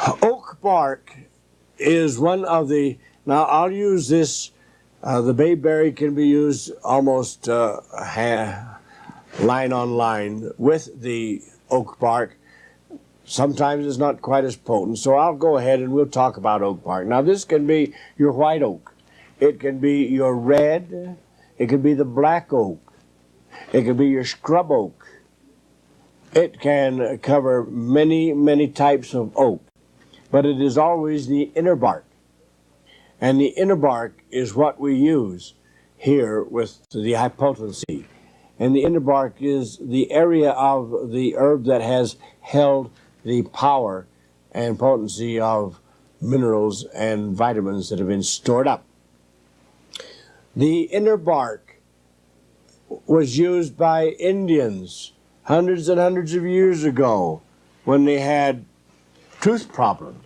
Oak bark is one of the, now I'll use this, the bayberry can be used almost line on line with the oak bark. Sometimes it's not quite as potent, so I'll go ahead and we'll talk about oak bark. Now this can be your white oak, it can be your red, it can be the black oak, it can be your scrub oak. It can cover many, many types of oak, but it is always the inner bark. And the inner bark is what we use here with the high potency. And the inner bark is the area of the herb that has held the power and potency of minerals and vitamins that have been stored up. The inner bark was used by Indians hundreds and hundreds of years ago when they had tooth problems.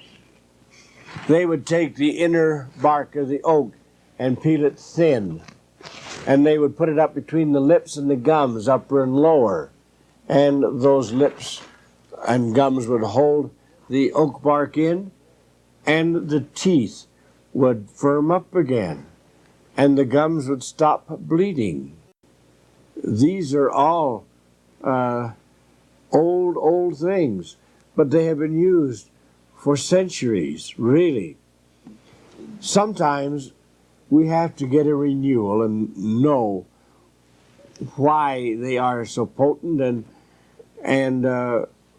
They would take the inner bark of the oak and peel it thin, and they would put it up between the lips and the gums, upper and lower, and those lips and gums would hold the oak bark in, and the teeth would firm up again, and the gums would stop bleeding. These are all old things, but they have been used for centuries, really. Sometimes we have to get a renewal and know why they are so potent and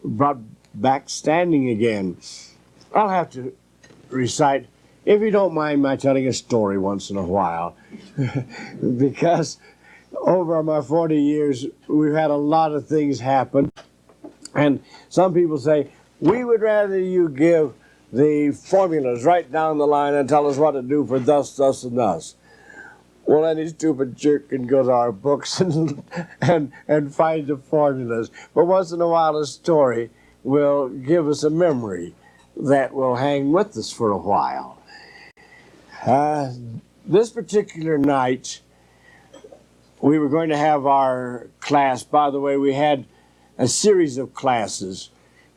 brought back standing again. I'll have to recite, if you don't mind my telling a story once in a while, because over my 40 years, we've had a lot of things happen. And some people say, we would rather you give the formulas right down the line and tell us what to do for thus, thus, and thus. Well, any stupid jerk can go to our books and find the formulas. But once in a while, a story will give us a memory that will hang with us for a while. This particular night, we were going to have our class. By the way, we had a series of classes.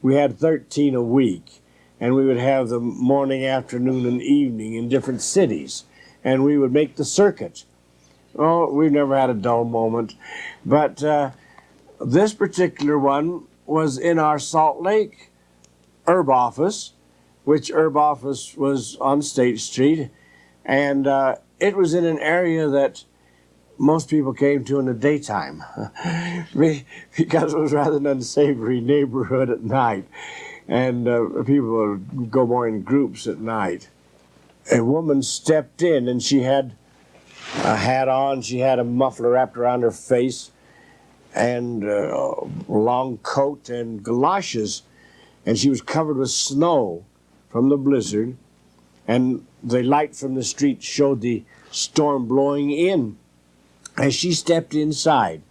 We had 13 a week, and we would have the morning, afternoon, and evening in different cities, and we would make the circuit. Oh, we've never had a dull moment, but this particular one was in our Salt Lake herb office, which herb office was on State Street, and it was in an area that most people came to in the daytime because it was rather an unsavory neighborhood at night, and people would go more in groups at night. A woman stepped in, and she had a hat on, she had a muffler wrapped around her face, and a long coat and galoshes, and she was covered with snow from the blizzard, and the light from the street showed the storm blowing in. As she stepped inside,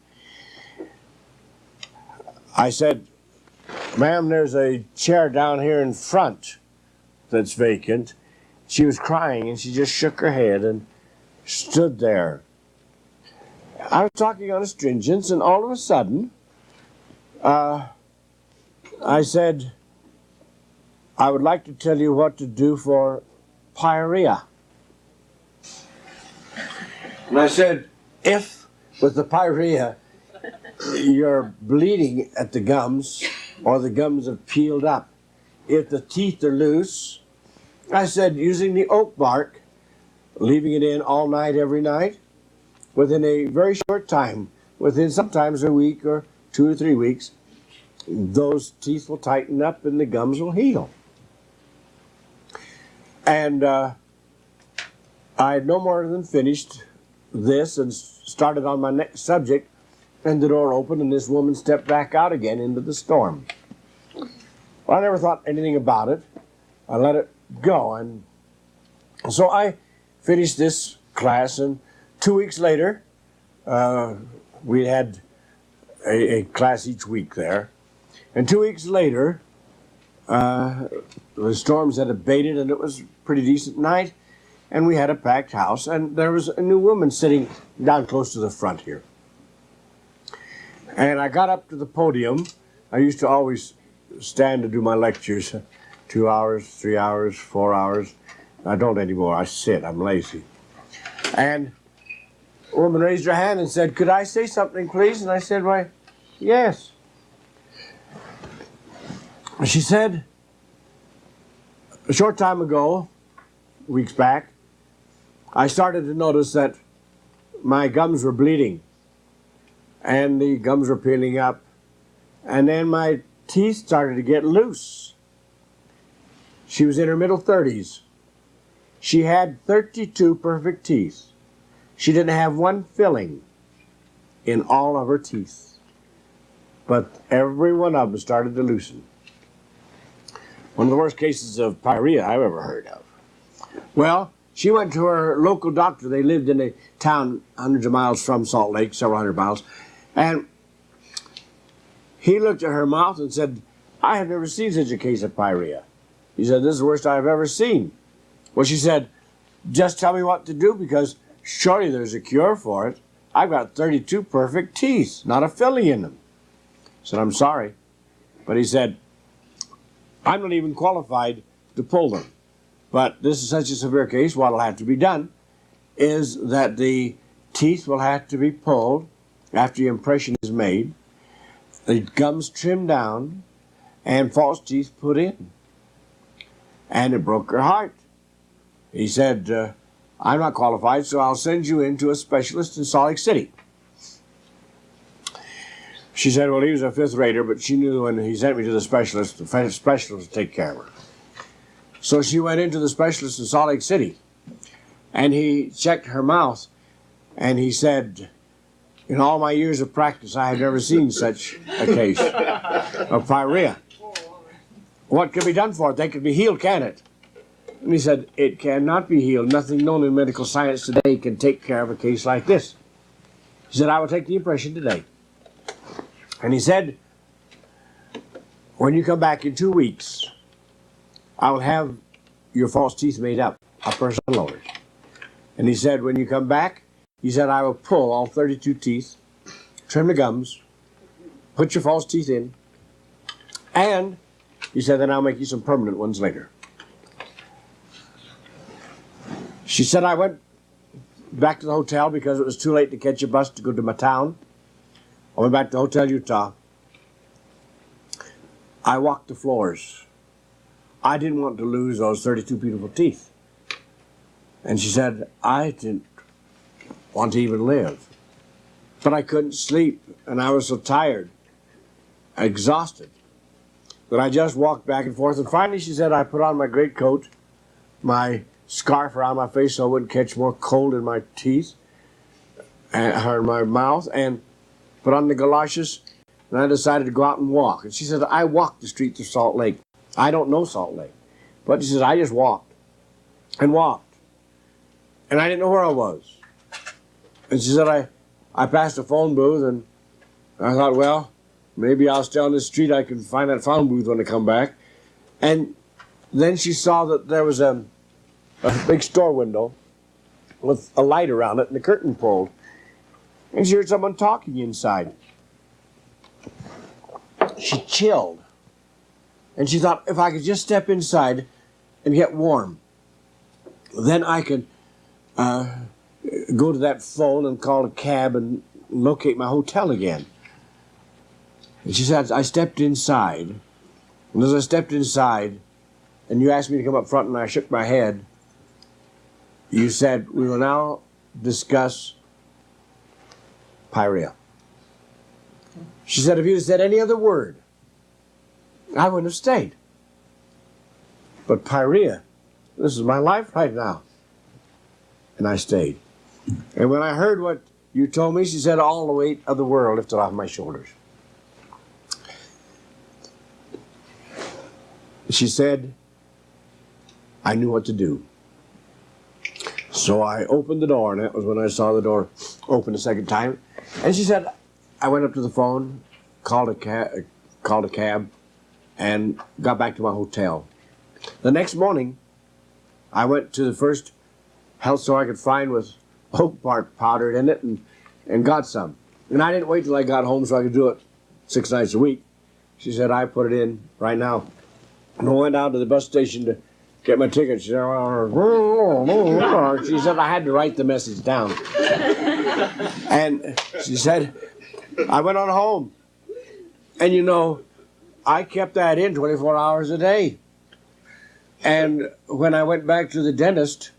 I said, "Ma'am, there's a chair down here in front that's vacant." She was crying, and she just shook her head and stood there. I was talking on astringents, and all of a sudden, I said, "I would like to tell you what to do for pyorrhea." And I said, if with the pyorrhea you're bleeding at the gums or the gums have peeled up, if the teeth are loose, I said using the oak bark, leaving it in all night every night, within a very short time, within sometimes a week or 2 or 3 weeks, those teeth will tighten up and the gums will heal. And I had no more than finished this and started on my next subject, and the door opened and this woman stepped back out again into the storm. Well, I never thought anything about it. I let it go, and so I finished this class, and 2 weeks later we had a class each week there, and 2 weeks later the storms had abated and it was a pretty decent night, and we had a packed house, and there was a new woman sitting down close to the front here. And I got up to the podium. I used to always stand to do my lectures. 2 hours, 3 hours, 4 hours. I don't anymore. I sit. I'm lazy. And a woman raised her hand and said, "Could I say something, please?" And I said, "Why, yes." She said, "A short time ago, weeks back, I started to notice that my gums were bleeding, and the gums were peeling up, and then my teeth started to get loose." She was in her middle 30s. She had 32 perfect teeth. She didn't have one filling in all of her teeth, but every one of them started to loosen. One of the worst cases of pyorrhea I've ever heard of. Well, she went to her local doctor. They lived in a town hundreds of miles from Salt Lake, several hundred miles, and he looked at her mouth and said, "I have never seen such a case of pyorrhea." He said, "This is the worst I've ever seen." Well, she said, "Just tell me what to do, because surely there's a cure for it. I've got 32 perfect teeth, not a filling in them." I said, "I'm sorry." But he said, "I'm not even qualified to pull them. But this is such a severe case, what will have to be done is that the teeth will have to be pulled after the impression is made, the gums trimmed down, and false teeth put in." And it broke her heart. He said, "I'm not qualified, so I'll send you in to a specialist in Salt Lake City." She said, well, he was a fifth rater, but she knew when he sent me to the specialist would take care of her. So she went into the specialist in Salt Lake City, and he checked her mouth, and he said, "In all my years of practice, I have never seen such a case of pyorrhea. What can be done for it? They can be healed, can it?" And he said, "It cannot be healed. Nothing known in medical science today can take care of a case like this." He said, "I will take the impression today." And he said, "When you come back in 2 weeks, I will have your false teeth made up, uppers and lowers." And he said, "When you come back," he said, "I will pull all 32 teeth, trim the gums, put your false teeth in, and," he said, "then I'll make you some permanent ones later." She said, "I went back to the hotel because it was too late to catch a bus to go to my town. I went back to Hotel Utah. I walked the floors. I didn't want to lose those 32 beautiful teeth." And she said, "I didn't want to even live. But I couldn't sleep, and I was so tired, exhausted, that I just walked back and forth. And finally," she said, "I put on my greatcoat, my scarf around my face so I wouldn't catch more cold in my teeth, or in my mouth, and put on the galoshes, and I decided to go out and walk." And she said, "I walked the streets of Salt Lake. I don't know Salt Lake. But," she said, "I just walked and walked. And I didn't know where I was." And she said, I passed a phone booth, and I thought, well, maybe I'll stay on the street. I can find that phone booth when I come back." And then she saw that there was a big store window with a light around it and the curtain pulled. And she heard someone talking inside. She chilled. And she thought, if I could just step inside and get warm, then I could go to that phone and call a cab and locate my hotel again. And she said, I stepped inside. And as I stepped inside, and you asked me to come up front, and I shook my head, you said, "We will now discuss pyorrhea." She said, "If you had said any other word, I wouldn't have stayed. But pyorrhea, this is my life right now." And I stayed. And when I heard what you told me, she said, all the weight of the world lifted off my shoulders. She said, I knew what to do. So I opened the door, and that was when I saw the door open a second time. And she said, I went up to the phone, called a cab, and got back to my hotel. The next morning, I went to the first health store I could find with oak bark powdered in it, and got some. And I didn't wait till I got home so I could do it 6 nights a week. She said, I put it in right now. And I went out to the bus station to get my ticket. She said, I had to write the message down. And she said, I went on home. And you know, I kept that in 24 hours a day. And when I went back to the dentist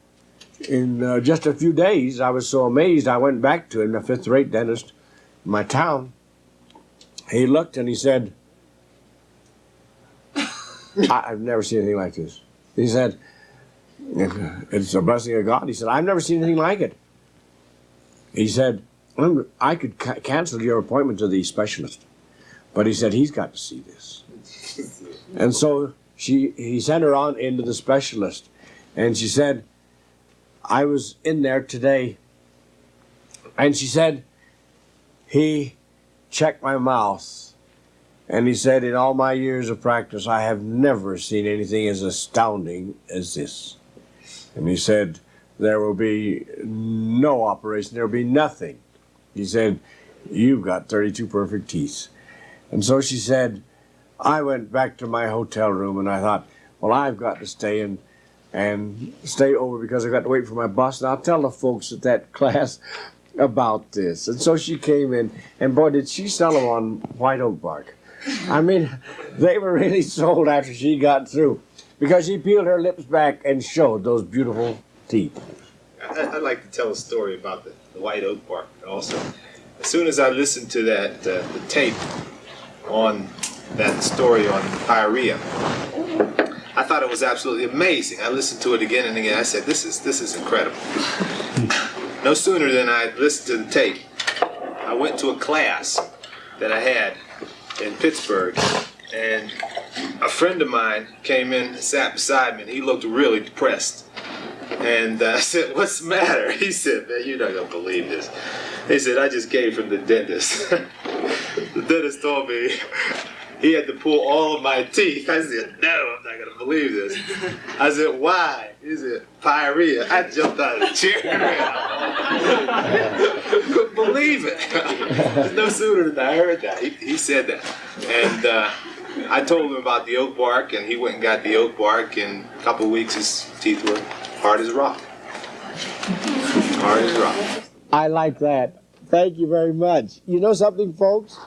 in just a few days, I was so amazed. I went back to him, a fifth-rate dentist in my town. He looked and he said, I've never seen anything like this. He said, it's a blessing of God. He said, I've never seen anything like it. He said, I could cancel your appointment to the specialist. But he said, he's got to see this. And so he sent her on into the specialist. And she said, I was in there today. And she said, he checked my mouth. And he said, in all my years of practice, I have never seen anything as astounding as this. And he said, there will be no operation. There will be nothing. He said, you've got 32 perfect teeth. And so she said, I went back to my hotel room and I thought, well, I've got to stay and stay over because I've got to wait for my bus. And I'll tell the folks at that class about this. And so she came in, and boy, did she sell them on white oak bark. I mean, they were really sold after she got through because she peeled her lips back and showed those beautiful teeth. I'd like to tell a story about the white oak bark also. As soon as I listened to that the tape on that story on Pyorrhea, I thought it was absolutely amazing. I listened to it again and again. I said, this is incredible. No sooner than I listened to the tape, I went to a class that I had in Pittsburgh, and a friend of mine came in and sat beside me, and he looked really depressed. And I said, what's the matter? He said, man, you're not going to believe this. He said, I just came from the dentist. The dentist told me he had to pull all of my teeth. I said, no, I'm not going to believe this. I said, why? He said, Pyorrhea. I jumped out of the chair. Couldn't believe it. No sooner than I heard that. He said that. And I told him about the oak bark, and he went and got the oak bark. In a couple of weeks, his teeth were hard as rock. Hard as rock. I like that. Thank you very much. You know something, folks?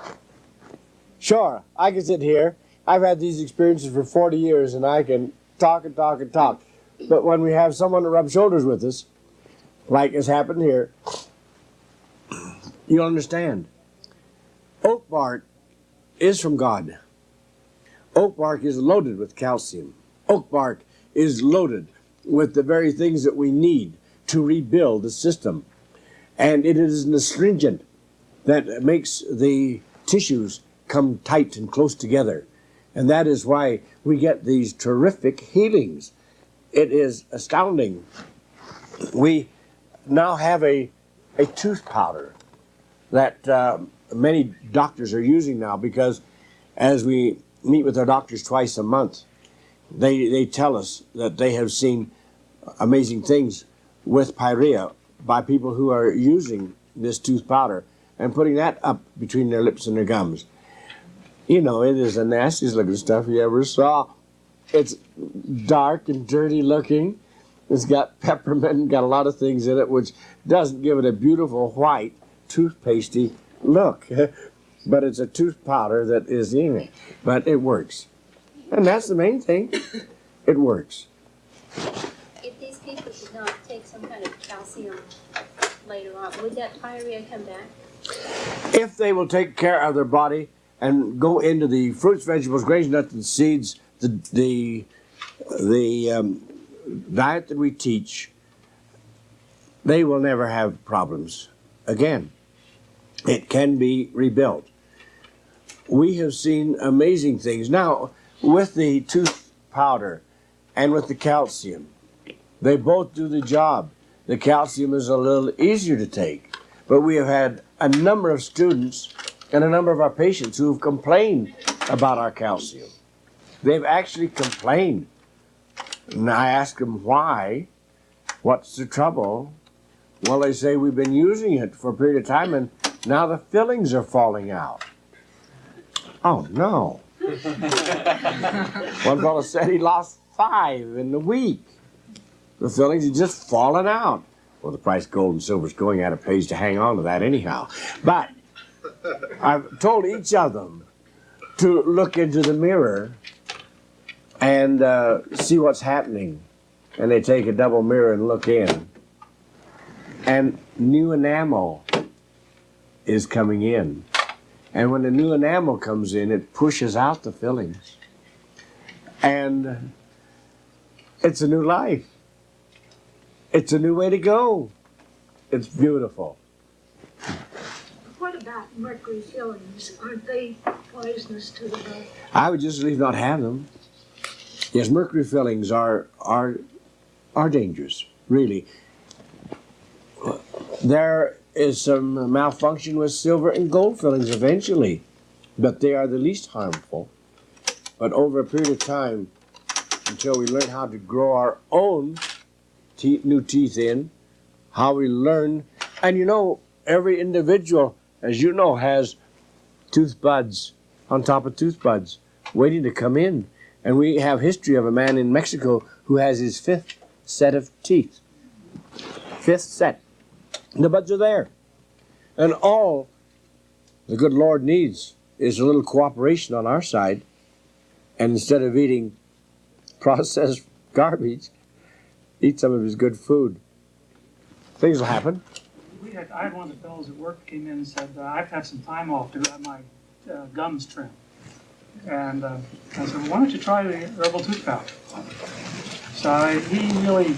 Sure, I can sit here. I've had these experiences for 40 years, and I can talk and talk and talk. But when we have someone to rub shoulders with us, like has happened here, you'll understand. Oak bark is from God. Oak bark is loaded with calcium. Oak bark is loaded with the very things that we need to rebuild the system. And it is an astringent that makes the tissues come tight and close together. And that is why we get these terrific healings. It is astounding. We now have a tooth powder that many doctors are using now, because as we meet with our doctors twice a month, they tell us that they have seen amazing things with Pyorrhea by people who are using this tooth powder and putting that up between their lips and their gums. You know, it is the nastiest looking stuff you ever saw. It's dark and dirty looking. It's got peppermint and got a lot of things in it, which doesn't give it a beautiful white, toothpastey look. But it's a tooth powder that is in it. But it works. And that's the main thing. It works. If these people did not take some kind of calcium later on, would that Pyorrhea come back? If they will take care of their body and go into the fruits, vegetables, grains, nuts, and seeds, the diet that we teach, they will never have problems again. It can be rebuilt. We have seen amazing things. Now, with the tooth powder and with the calcium, they both do the job. The calcium is a little easier to take, but we have had a number of students and a number of our patients who have complained about our calcium. They've actually complained. And I ask them why. What's the trouble? Well, they say we've been using it for a period of time and now the fillings are falling out. Oh, no. One fellow said he lost 5 in a week. The fillings had just fallen out. Well, the price of gold and silver is going at, it pays to hang on to that anyhow. But I've told each of them to look into the mirror and see what's happening. And they take a double mirror and look in. And new enamel is coming in. And when the new enamel comes in, it pushes out the fillings. And it's a new life. It's a new way to go. It's beautiful. What about mercury fillings? Aren't they poisonous to the body? I would just leave not have them. Yes, mercury fillings are dangerous, really. There is some malfunction with silver and gold fillings eventually, but they are the least harmful. But over a period of time, until we learn how to grow our own new teeth in, how we learn, and you know, every individual, as you know, has tooth buds on top of tooth buds waiting to come in. And we have history of a man in Mexico who has his 5th set of teeth. 5th set. The buds are there. And all the good Lord needs is a little cooperation on our side. And instead of eating processed garbage, eat some of his good food. Things will happen. I had one of the fellows at work came in and said, I've had some time off to have my gums trimmed. And I said, well, why don't you try the herbal tooth powder? So he really,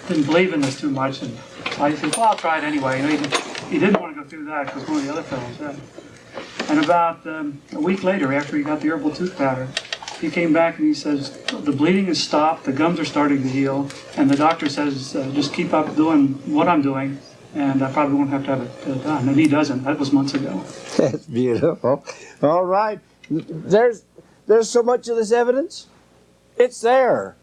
didn't believe in this too much. And I said, well, I'll try it anyway. He didn't want to go through that because one of the other fellows did. And about a week later, after he got the herbal tooth powder, he came back and he says, the bleeding has stopped, the gums are starting to heal, and the doctor says, just keep up doing what I'm doing, and I probably won't have to have it done. And he doesn't. That was months ago. That's beautiful. All right. There's so much of this evidence. It's there.